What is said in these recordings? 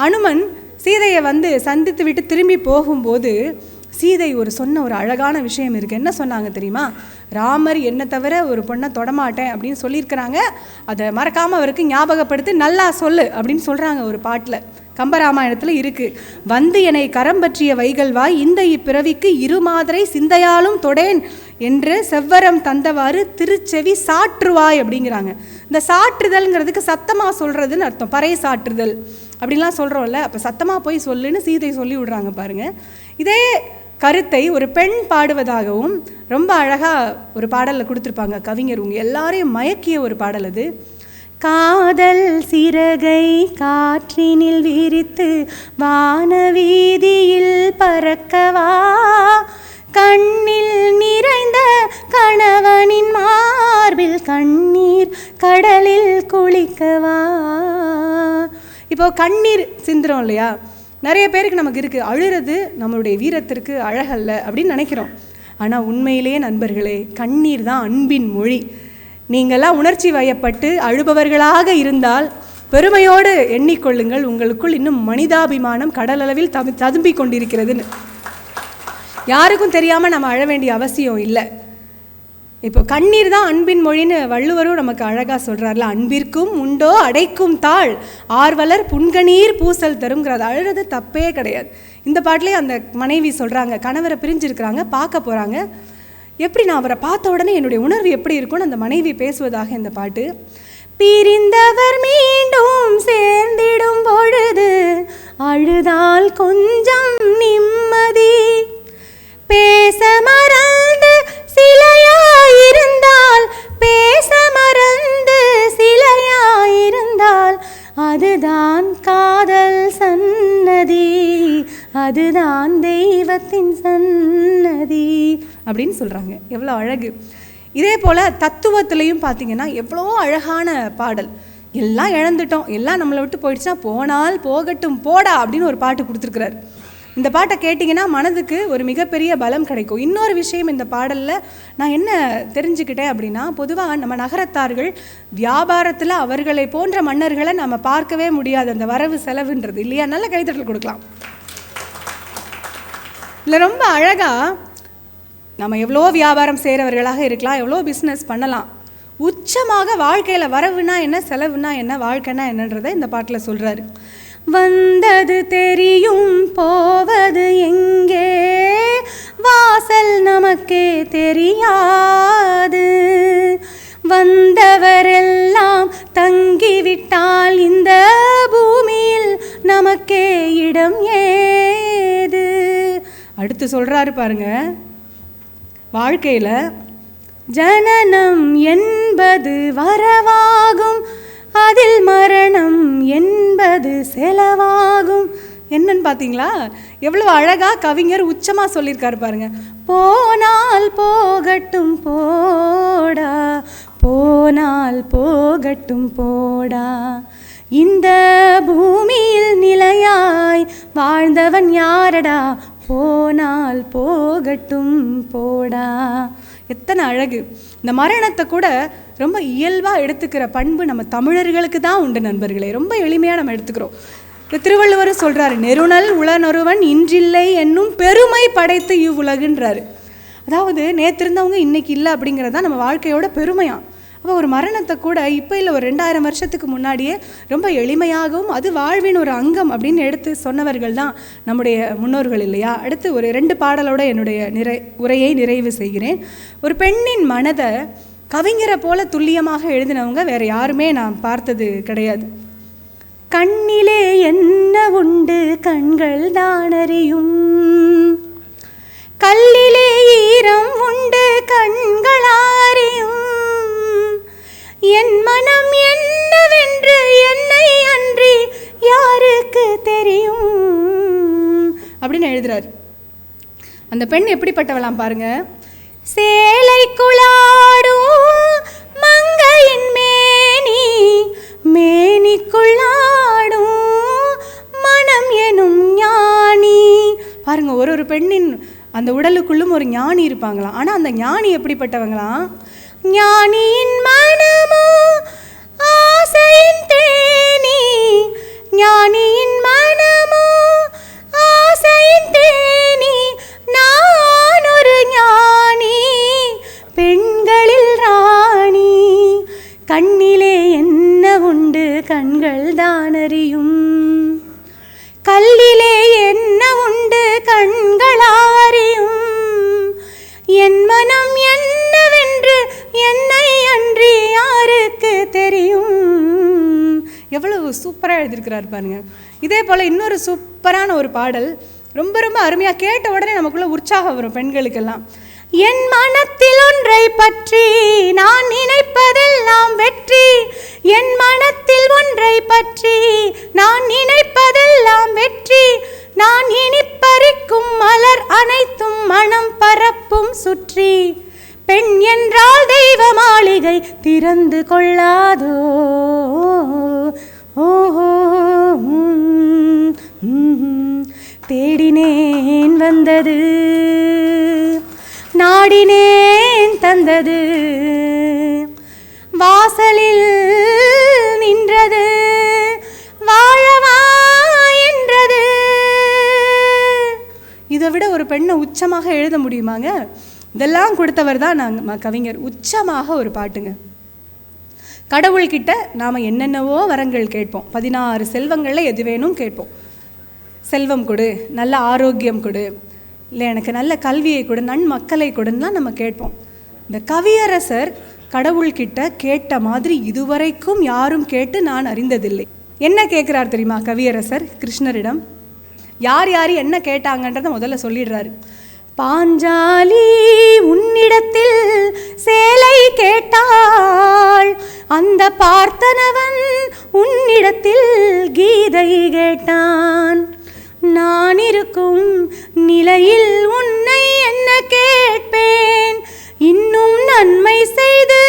அனுமன் சீதையை சந்தித்து விட்டு திரும்பி போகும்போது சீதை சொன்ன ஒரு அழகான விஷயம் இருக்குது. என்ன சொன்னாங்க தெரியுமா? ராமர் என்னை தவிர ஒரு பொண்ணை தொடமாட்டேன் அப்படின்னு சொல்லியிருக்கிறாங்க. அதை மறக்காமல் அவருக்கு ஞாபகப்படுத்தி நல்லா சொல்லு அப்படின்னு சொல்கிறாங்க ஒரு பாட்டில். கம்பராமாயணத்தில் இருக்குது. என்னை கரம் பற்றிய வைகல்வாய் இந்த இப்பிறவிக்கு இருமாதிரை சிந்தையாலும் தொடேன் என்று செவ்வரம் தந்தவாறு திருச்செவி சாற்றுவாய் அப்படிங்கிறாங்க. இந்த சாற்றுதல்ங்கிறதுக்கு சத்தமாக சொல்கிறதுன்னு அர்த்தம். பறை சாற்றுதல் அப்படின்லாம் சொல்கிறோம்ல, அப்போ சத்தமாக போய் சொல்லுன்னு சீதை சொல்லி விடுறாங்க பாருங்கள். இதே கருத்தை ஒரு பெண் பாடுவதாகவும் ரொம்ப அழகாக ஒரு பாடலில் கொடுத்துருப்பாங்க கவிஞர். உங்கள் எல்லாரையும் மயக்கிய ஒரு பாடல் அது. காதல் சிறகை காற்றினில் விரித்து வானவீதியில் பறக்கவா, கண்ணில் நிறைந்த கணவனின் மார்பில் கண்ணீர் கடலில் குளிக்கவா. இப்போ கண்ணீர் சிந்துறோம் இல்லையா, நிறைய பேருக்கு நமக்கு இருக்குது. அழுறது நம்மளுடைய வீரத்திற்கு அழகல்ல அப்படின்னு நினைக்கிறோம். ஆனால் உண்மையிலேயே நண்பர்களே, கண்ணீர் தான் அன்பின் மொழி. நீங்கள்லாம் உணர்ச்சி வயப்பட்டு அழுபவர்களாக இருந்தால் பெருமையோடு எண்ணிக்கொள்ளுங்கள், உங்களுக்குள் இன்னும் மனிதாபிமானம் கடலளவில் ததும்பிக் கொண்டிருக்கிறதுன்னு. யாருக்கும் தெரியாமல் நம்ம அழ வேண்டிய அவசியம் இல்லை. இப்போ கண்ணீர் தான் அன்பின் மொழின்னு வள்ளுவரும் நமக்கு அழகாக சொல்கிறார்ல. அன்பிற்கும் உண்டோ அடைக்கும் தாள் ஆர்வலர் புன்கணீர் பூசல் தருங்கிறது. அழுறது தப்பே கிடையாது. இந்த பாட்டிலே அந்த மனைவி சொல்கிறாங்க, கணவரை பிரிஞ்சிருக்கிறாங்க, பார்க்க போகிறாங்க. எப்படி நான் அவரை பார்த்த உடனே என்னுடைய உணர்வு எப்படி இருக்கும்னு அந்த மனைவி பேசுவதாக இந்த பாட்டு. பிரிந்தவர் மீண்டும் சேர்ந்திடும் பொழுது அழுதால் கொஞ்சம் நிம்மதி, பேச மறந்து சிலையாயிருந்தால் பேச மறந்து சிலையாயிருந்தால் அதுதான் காதல் சன்னதி, அதுதான் தெய்வத்தின் சன்னதி அப்படின்னு சொல்கிறாங்க. எவ்வளோ அழகு! இதே போல் தத்துவத்திலையும் பார்த்திங்கன்னா எவ்வளோ அழகான பாடல். எல்லாம் இழந்துட்டோம், எல்லாம் நம்மளை விட்டு போயிடுச்சுன்னா போனால் போகட்டும் போடா அப்படின்னு ஒரு பாட்டு கொடுத்துருக்குறாரு. இந்த பாட்டை கேட்டிங்கன்னா மனதுக்கு ஒரு மிகப்பெரிய பலம் கிடைக்கும். இன்னொரு விஷயம் இந்த பாடலில் நான் என்ன தெரிஞ்சுக்கிட்டேன் அப்படின்னா, பொதுவாக நம்ம நகரத்தார்கள் வியாபாரத்தில் அவர்களை போன்ற மன்னர்களை நம்ம பார்க்கவே முடியாது. அந்த வரவு செலவுன்றது இல்லையா? நல்ல கைத்தட்டல் கொடுக்கலாம். இல்லை, ரொம்ப அழகாக நம்ம எவ்வளோ வியாபாரம் செய்கிறவர்களாக இருக்கலாம், எவ்வளோ பிஸ்னஸ் பண்ணலாம். உச்சமாக வாழ்க்கையில் வரவுனா என்ன, செலவுனா என்ன, வாழ்க்கைனா என்னன்றதை இந்த பாட்டில் சொல்கிறாரு. வந்தது தெரியும் போவது எங்கே, வாசல் நமக்கே தெரியாது, வந்தவரெல்லாம் தங்கிவிட்டால் இந்த பூமியில் நமக்கே இடம் ஏது. அடுத்து சொல்கிறாரு பாருங்க, வாழ்க்கையில் ஜனனம் என்பது வரவாகும், அதில் மரணம் என்பது செலவாகும். என்னன்னு பார்த்தீங்களா? எவ்வளோ அழகாக கவிஞர் உச்சமாக சொல்லியிருக்காரு பாருங்க. போனால் போகட்டும் போடா, போனால் போகட்டும் போடா, இந்த பூமியில் நிலையாய் வாழ்ந்தவன் யாரடா, போனால் போகட்டும் போடா. எத்தனை அழகு! இந்த மரணத்தை கூட ரொம்ப இயல்பாக எடுத்துக்கிற பண்பு நம்ம தமிழர்களுக்கு தான் உண்டு நண்பர்களே. ரொம்ப எளிமையாக நம்ம எடுத்துக்கிறோம். திருவள்ளுவர் சொல்கிறாரு, நெருணல் உளனொருவன் இன்றில்லை என்னும் பெருமை படைத்து இவ்வுலகுன்றாரு. அதாவது நேற்று இருந்தவங்க இன்றைக்கி இல்லை அப்படிங்கிறது தான் நம்ம வாழ்க்கையோட பெருமையாக. அப்போ ஒரு மரணத்தை கூட இப்போ இல்லை, ஒரு 2000 வருஷத்துக்கு முன்னாடியே ரொம்ப எளிமையாகவும் அது வாழ்வின் ஒரு அங்கம் அப்படின்னு எடுத்து சொன்னவர்கள் தான் நம்முடைய முன்னோர்கள் இல்லையா? அடுத்து ஒரு 2 பாடலோட என்னுடைய உரையை நிறைவு செய்கிறேன். ஒரு பெண்ணின் மனதை கவிஞரை போல துல்லியமாக எழுதினவங்க வேறு யாருமே நான் பார்த்தது கிடையாது. கண்ணிலே என்ன உண்டு கண்கள் தான் அறியும், கல்லிலே ஈரம் உண்டு கண்கள் அறியும், என் மனம் என்னவென்று என்னை அன்றி யாருக்கு தெரியும் அப்படின்னு எழுதுறாரு. அந்த பெண் எப்படிப்பட்டவளாம் பாருங்க. சேலைக்குள்ளாடும் மங்கையின் மேனி, மேனிக்குள்ளாடும் மனம் எனும் ஞானி. பாருங்க, ஒரு பெண்ணின் அந்த உடலுக்குள்ளும் ஒரு ஞானி இருப்பாங்களாம். ஆனால் அந்த ஞானி எப்படிப்பட்டவங்களாம்? ஞானியின் மனமோ ஆசையின் தேனி, ஞானியின் மன கண்ணிலே என்ன உண்டு கண்கள் தான் அறியும், கல்லிலே என்ன உண்டு கண்களாரியும், என் மனம் என்னவென்று என்னை அன்றி யாருக்கு தெரியும். எவ்வளவு சூப்பராக எழுதியிருக்கிறார் பாருங்க. இதே போல் இன்னொரு சூப்பரான ஒரு பாடல், ரொம்ப ரொம்ப அருமையாக, கேட்ட உடனே நமக்குள்ள உற்சாகம் வரும் பெண்களுக்கெல்லாம். என் மனத்தில் ஒன்றை பற்றி நான் நினைப்பதெல்லாம் வெற்றி, என் மனத்தில் ஒன்றை பற்றி நான் நினைப்பதெல்லாம் வெற்றி, நான் இனிப்பறிக்கும் மலர் அனைத்தும் மனம் பரப்பும் சுற்றி, பெண் என்றால் தெய்வ மாளிகை திறந்து கொள்ளாதோ, ஓஹோ தேடினேன் வந்தது, நாடினேன் தந்தது, வாசலில் நின்றது, வாழவா என்றது. இதை விட ஒரு பெண்ணை உச்சமாக எழுத முடியுமாங்க? இதெல்லாம் கொடுத்தவர் தான் நாங்கள் கவிஞர். உச்சமாக ஒரு பாட்டுங்க. கடவுள்கிட்ட நாம் என்னென்னவோ வரங்கள் கேட்போம். 16 செல்வங்களில் எது வேணும் கேட்போம். செல்வம் கொடு, நல்ல ஆரோக்கியம் கொடு, இல்லை எனக்கு நல்ல கல்வியை கொடு, நன்மக்களை கொடுன்னுலாம் நம்ம கேட்போம். இந்த கவியரசர் கடவுள்கிட்ட கேட்ட மாதிரி இதுவரைக்கும் யாரும் கேட்டு நான் அறிந்ததில்லை. என்ன கேட்குறார் தெரியுமா கவியரசர் கிருஷ்ணரிடம்? யார் யார் என்ன கேட்டாங்கன்றதை முதல்ல சொல்லிடுறாரு. பாஞ்சாலி உன்னிடத்தில் சேலை கேட்டாள், அந்த பார்த்தனவன் உன்னிடத்தில் கீதை கேட்டான், நான் இருக்கும் நிலையில் உன்னை என்ன கேட்பேன், இன்னும் நன்மை செய்து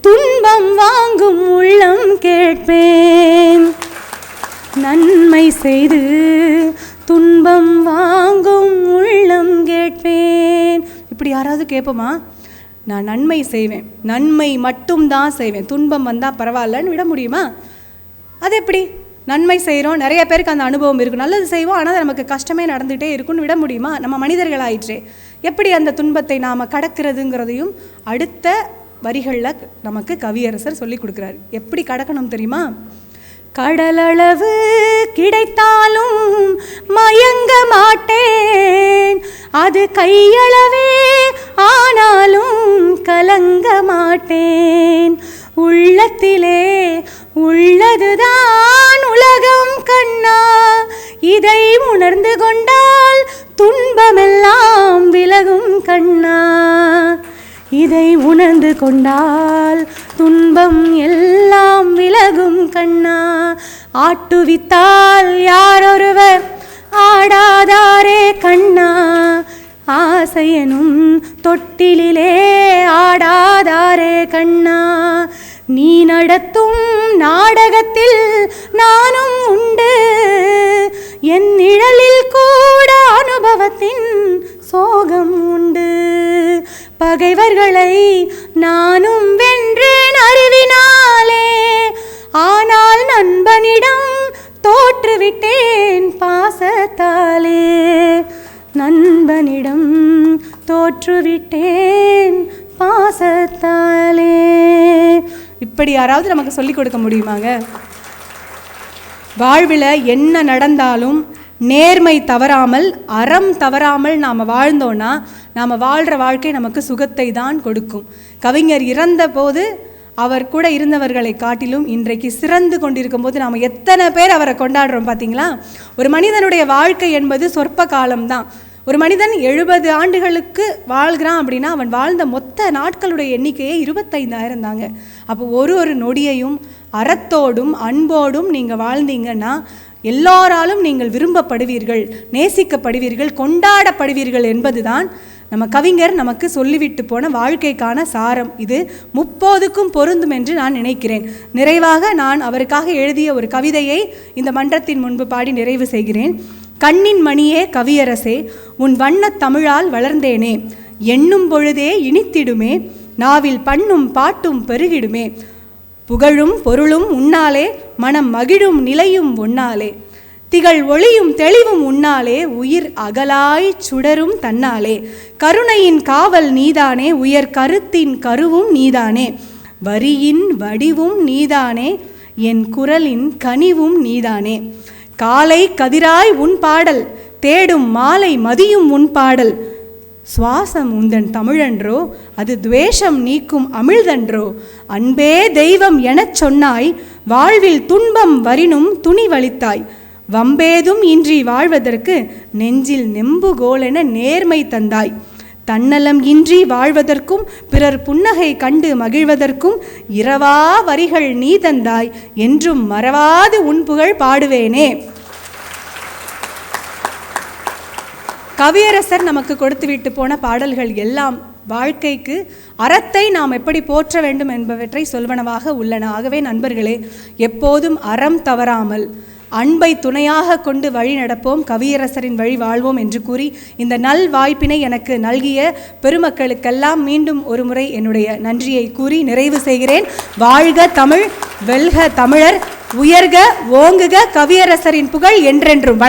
துன்பம் வாங்கும் உள்ளம் கேட்பேன், நன்மை செய்து துன்பம் வாங்கும் உள்ளம் கேட்பேன். இப்படி யாராவது கேட்போமா? நான் நன்மை செய்வேன், நன்மை மட்டும்தான் செய்வேன், துன்பம் வந்தால் பரவாயில்லன்னு விட முடியுமா? அது எப்படி? நன்மை செய்கிறோம், நிறைய பேருக்கு அந்த அனுபவம் இருக்கும், நல்லது செய்வோம், ஆனால் நமக்கு கஷ்டமே நடந்துகிட்டே இருக்குன்னு விட முடியுமா? நம்ம மனிதர்களாயிற்றே. எப்படி அந்த துன்பத்தை நாம் கடக்கிறதுங்கிறதையும் அடுத்த வரிகளில் நமக்கு கவியரசர் சொல்லி கொடுக்குறாரு. எப்படி கடக்கணும் தெரியுமா? கடலளவு கிடைத்தாலும் மயங்க மாட்டேன், அது கையளவே ஆனாலும் கலங்க மாட்டேன், உள்ளத்திலே உள்ளதுதான் உலகம் கண்ணா, இதை உணர்ந்து கொண்டால் துன்பமெல்லாம் விலகும் கண்ணா, இதை உணர்ந்து கொண்டால் துன்பம் எல்லாம் விலகும் கண்ணா, ஆட்டுவித்தால் யாரொருவர் ஆடாதாரே கண்ணா, ஆசையனும் தொட்டிலே ஆடாதாரே கண்ணா, நீ நடத்தும் நாடகத்தில் நானும் உண்டு, என் நிழலில் கூட அனுபவத்தின் சோகம் உண்டு, பகைவர்களை நானும் வென்றேன் அறிவினாலே, ஆனால் நண்பனிடம் தோற்றுவிட்டேன் பாசத்தாலே, நண்பனிடம் தோற்றுவிட்டேன் பாசத்தாலே. இப்படி யாராவது நமக்கு சொல்லிக் கொடுக்க முடியுமாங்க? வாழ்வில் என்ன நடந்தாலும் நேர்மை தவறாமல், அறம் தவறாமல் நாம் வாழ்ந்தோன்னா நாம் வாழ்கிற வாழ்க்கை நமக்கு சுகத்தை தான் கொடுக்கும். கவிஞர் இறந்த போது அவர் கூட இருந்தவர்களை காட்டிலும் இன்றைக்கு சிறந்து கொண்டிருக்கும் போது நாம் எத்தனை பேர் அவரை கொண்டாடுறோம் பார்த்தீங்களா? ஒரு மனிதனுடைய வாழ்க்கை என்பது சொற்ப காலம்தான். ஒரு மனிதன் 70 ஆண்டுகளுக்கு வாழ்கிறான் அப்படின்னா அவன் வாழ்ந்த மொத்த நாட்களுடைய எண்ணிக்கையே 25,000 தாங்க. அப்போ ஒரு நொடியையும் அறத்தோடும் அன்போடும் நீங்கள் வாழ்ந்தீங்கன்னா எல்லாராலும் நீங்கள் விரும்பப்படுவீர்கள், நேசிக்கப்படுவீர்கள், கொண்டாடப்படுவீர்கள் என்பதுதான் நம்ம கவிஞர் நமக்கு சொல்லிவிட்டு போன வாழ்க்கைக்கான சாரம். இது 30க்கும் பொருந்தும் என்று நான் நினைக்கிறேன். நிறைவாக நான் அவருக்காக எழுதிய ஒரு கவிதையை இந்த மன்றத்தின் முன்பு பாடி நிறைவு செய்கிறேன். கண்ணின் மணியே கவியரசே, உன் வண்ணத் தமிழால் வளர்ந்தேனே, எண்ணும் பொழுதே இனித்திடுமே, நாவில் பண்ணும் பாட்டும் பெருகிடுமே, புகழும் பொருளும் உன்னாலே, மனம் மகிழும் நிலையும் உன்னாலே, திகழ் ஒளியும் தெளிவும் உன்னாலே, உயிர் அகலாய் சுடரும் தன்னாலே, கருணையின் காவல் நீதானே, உயர் கருத்தின் கருவும் நீதானே, வரியின் வடிவும் நீதானே, என் குரலின் கனிவும் நீதானே. காலை கதிராய் உன் பாடல், தேடும் மாலை மதியும் உன் பாடல். சுவாசம் உந்தன் தமிழன்றோ, அது துவேஷம் நீக்கும் அமிழ்தன்றோ. அன்பே தெய்வம் எனச் சொன்னாய், வாழ்வில் துன்பம் வரினும் துணிவளித்தாய். வம்பேதும் இன்றி வாழ்வதற்கு நெஞ்சில் நெம்புகோலென நேர்மை தந்தாய். தன்னலம் இன்றி வாழ்வதற்கும் பிறர் புன்னகை கண்டு மகிழ்வதற்கும் இரவா வரிகள் நீ தந்தாய். என்றும் மறவாது உன் புகழ் பாடுவேனே. கவியரசர் நமக்கு கொடுத்து விட்டு போன பாடல்கள் எல்லாம் வாழ்க்கைக்கு அறத்தை நாம் எப்படி போற்ற வேண்டும் என்பவற்றை சொல்வனவாக உள்ளன. ஆகவே நண்பர்களே, எப்போதும் அறம் தவறாமல் அன்பை துணையாக கொண்டு வழி நடப்போம், கவியரசரின் வழி வாழ்வோம் என்று கூறி இந்த நல் வாய்ப்பினை எனக்கு நல்கிய பெருமக்களுக்கெல்லாம் மீண்டும் ஒரு முறை என்னுடைய நன்றியை கூறி நிறைவு செய்கிறேன். வாழ்க தமிழ், வெல்க தமிழர், உயர்க ஓங்குக கவியரசரின் புகழ் என்றென்றும்.